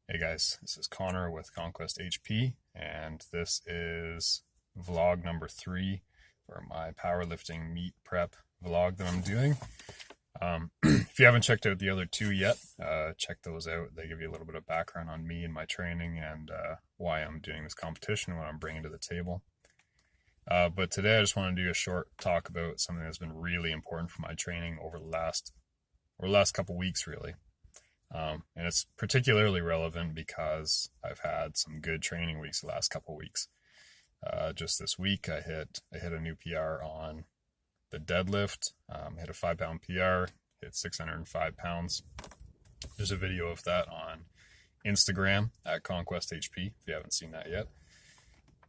Hey guys, this is Connor with Conquest HP, and this is vlog number 3 for my powerlifting meet prep vlog that I'm doing. If you haven't checked out the other 2 yet, check those out. They give you a little bit of background on me and my training and why I'm doing this competition and what I'm bringing to the table. But today I just want to do a short talk about something that's been really important for my training over the last couple weeks, really. And it's particularly relevant because I've had some good training weeks the last couple weeks. Just this week, I hit a new PR on the deadlift. Hit a 5-pound PR, hit 605 pounds. There's a video of that on Instagram at Conquest HP if you haven't seen that yet.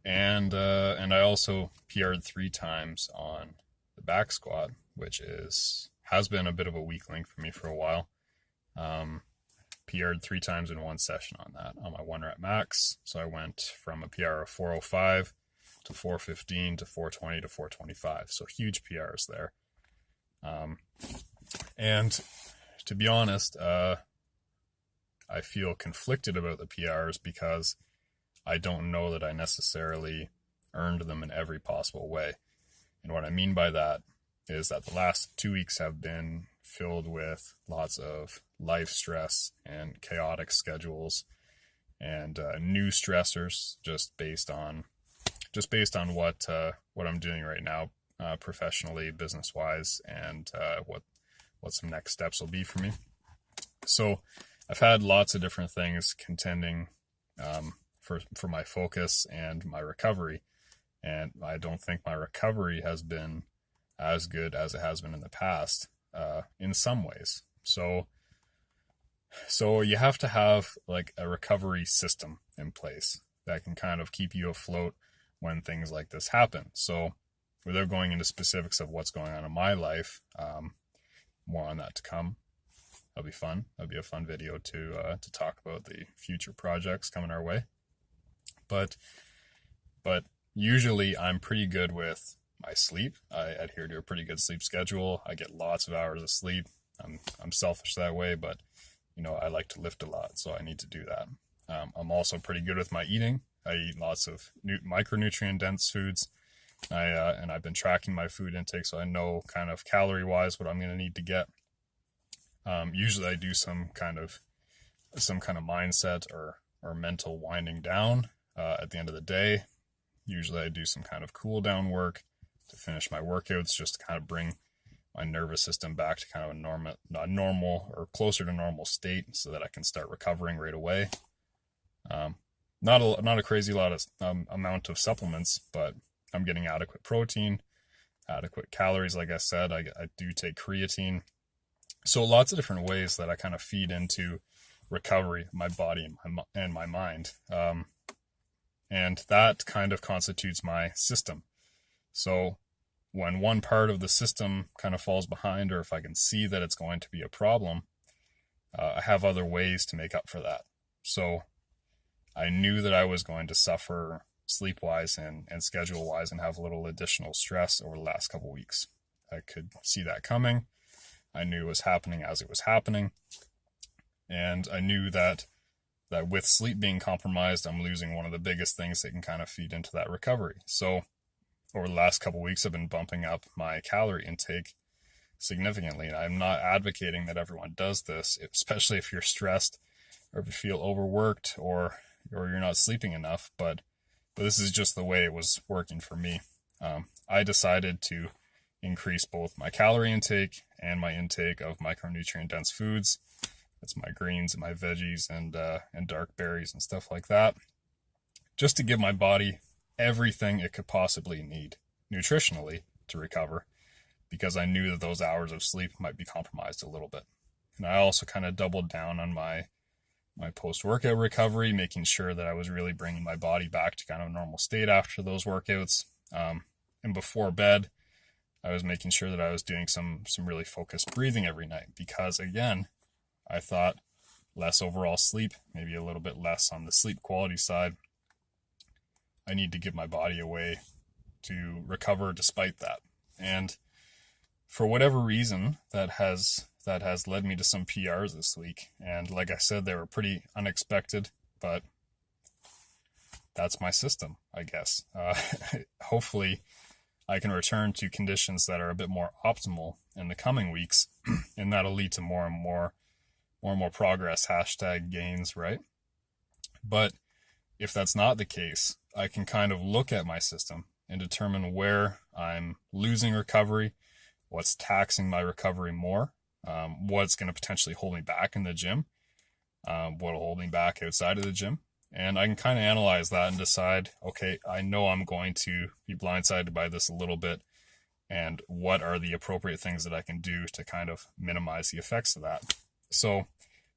And I also PR'd 3 times on the back squat, which has been a bit of a weak link for me for a while. PR'd 3 times in one session on that, on my 1 rep max. So I went from a PR of 405 to 415 to 420 to 425. So huge PRs there. And to be honest, I feel conflicted about the PRs because I don't know that I necessarily earned them in every possible way. And what I mean by that is that the last 2 weeks have been filled with lots of life stress and chaotic schedules and new stressors just based on what I'm doing right now, professionally, business wise, and what some next steps will be for me. So I've had lots of different things contending for my focus and my recovery, and I don't think my recovery has been as good as it has been in the past in some ways. So you have to have like a recovery system in place that can kind of keep you afloat when things like this happen. So without going into specifics of what's going on in my life, more on that to come. That'll be fun. That'll be a fun video to talk about the future projects coming our way. But usually I'm pretty good with my sleep. I adhere to a pretty good sleep schedule. I get lots of hours of sleep. I'm selfish that way, but I like to lift a lot, so I need to do that. I'm also pretty good with my eating. I eat lots of micronutrient dense foods. And I've been tracking my food intake, so I know kind of calorie wise what I'm going to need to get. Usually I do some kind of mindset or mental winding down at the end of the day. Usually I do some kind of cool down work to finish my workouts, just to kind of bring my nervous system back to kind of a normal or closer to normal state so that I can start recovering right away. Not a crazy lot of amount of supplements, but I'm getting adequate protein, adequate calories. Like I said, I do take creatine. So lots of different ways that I kind of feed into recovery, my body and my mind. And that kind of constitutes my system. So when one part of the system kind of falls behind, or if I can see that it's going to be a problem, I have other ways to make up for that. So I knew that I was going to suffer sleep-wise and schedule-wise and have a little additional stress over the last couple weeks. I could see that coming. I knew it was happening as it was happening. And I knew that with sleep being compromised, I'm losing one of the biggest things that can kind of feed into that recovery. So over the last couple weeks, I've been bumping up my calorie intake significantly. And I'm not advocating that everyone does this, especially if you're stressed or if you feel overworked or you're not sleeping enough. But this is just the way it was working for me. I decided to increase both my calorie intake and my intake of micronutrient dense foods. That's my greens and my veggies and dark berries and stuff like that, just to give my body everything it could possibly need nutritionally to recover, because I knew that those hours of sleep might be compromised a little bit. And I also kind of doubled down on my post-workout recovery, making sure that I was really bringing my body back to kind of a normal state after those workouts. And before bed, I was making sure that I was doing some really focused breathing every night, because again, I thought less overall sleep, maybe a little bit less on the sleep quality side. I need to give my body a way to recover despite that. And for whatever reason, that has that has led me to some PRs this week. And like I said, they were pretty unexpected, but that's my system, I guess. Hopefully I can return to conditions that are a bit more optimal in the coming weeks, and that'll lead to more and more progress, #gains, right? But if that's not the case, I can kind of look at my system and determine where I'm losing recovery, what's taxing my recovery more, what's going to potentially hold me back in the gym, what'll hold me back outside of the gym. And I can kind of analyze that and decide, okay, I know I'm going to be blindsided by this a little bit, and what are the appropriate things that I can do to kind of minimize the effects of that. So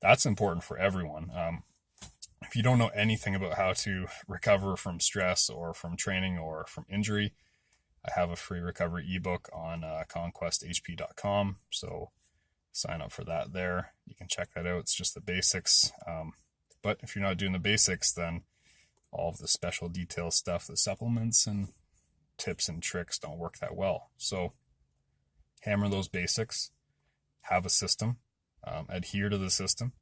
that's important for everyone. If you don't know anything about how to recover from stress or from training or from injury, I have a free recovery ebook on conquesthp.com. So sign up for that there. You can check that out. It's just the basics. But if you're not doing the basics, then all of the special detail stuff, the supplements and tips and tricks don't work that well. So hammer those basics, have a system, adhere to the system.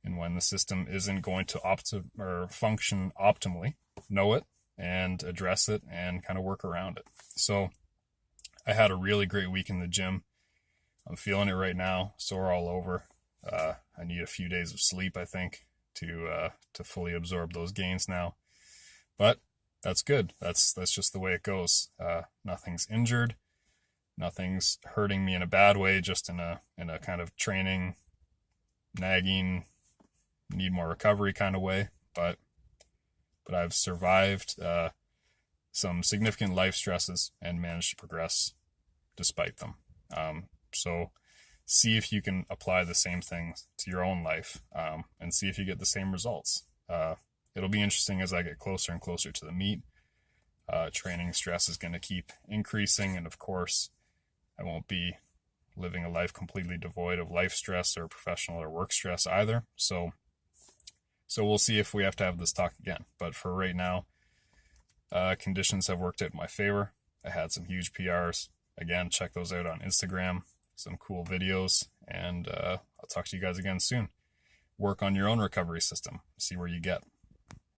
And when the system isn't going to function optimally, know it and address it and kind of work around it. So I had a really great week in the gym. I'm feeling it right now, sore all over. I need a few days of sleep, I think, to fully absorb those gains now. But that's good. That's just the way it goes. Nothing's injured. Nothing's hurting me in a bad way, just in a kind of training, nagging, need more recovery kind of way. But I've survived some significant life stresses and managed to progress despite them. So see if you can apply the same things to your own life, and see if you get the same results. It'll be interesting as I get closer and closer to the meet. Training stress is going to keep increasing, and of course, I won't be living a life completely devoid of life stress or professional or work stress either. So we'll see if we have to have this talk again. But for right now, conditions have worked out in my favor. I had some huge PRs. Again, check those out on Instagram. Some cool videos, and I'll talk to you guys again soon. Work on your own recovery system. See where you get.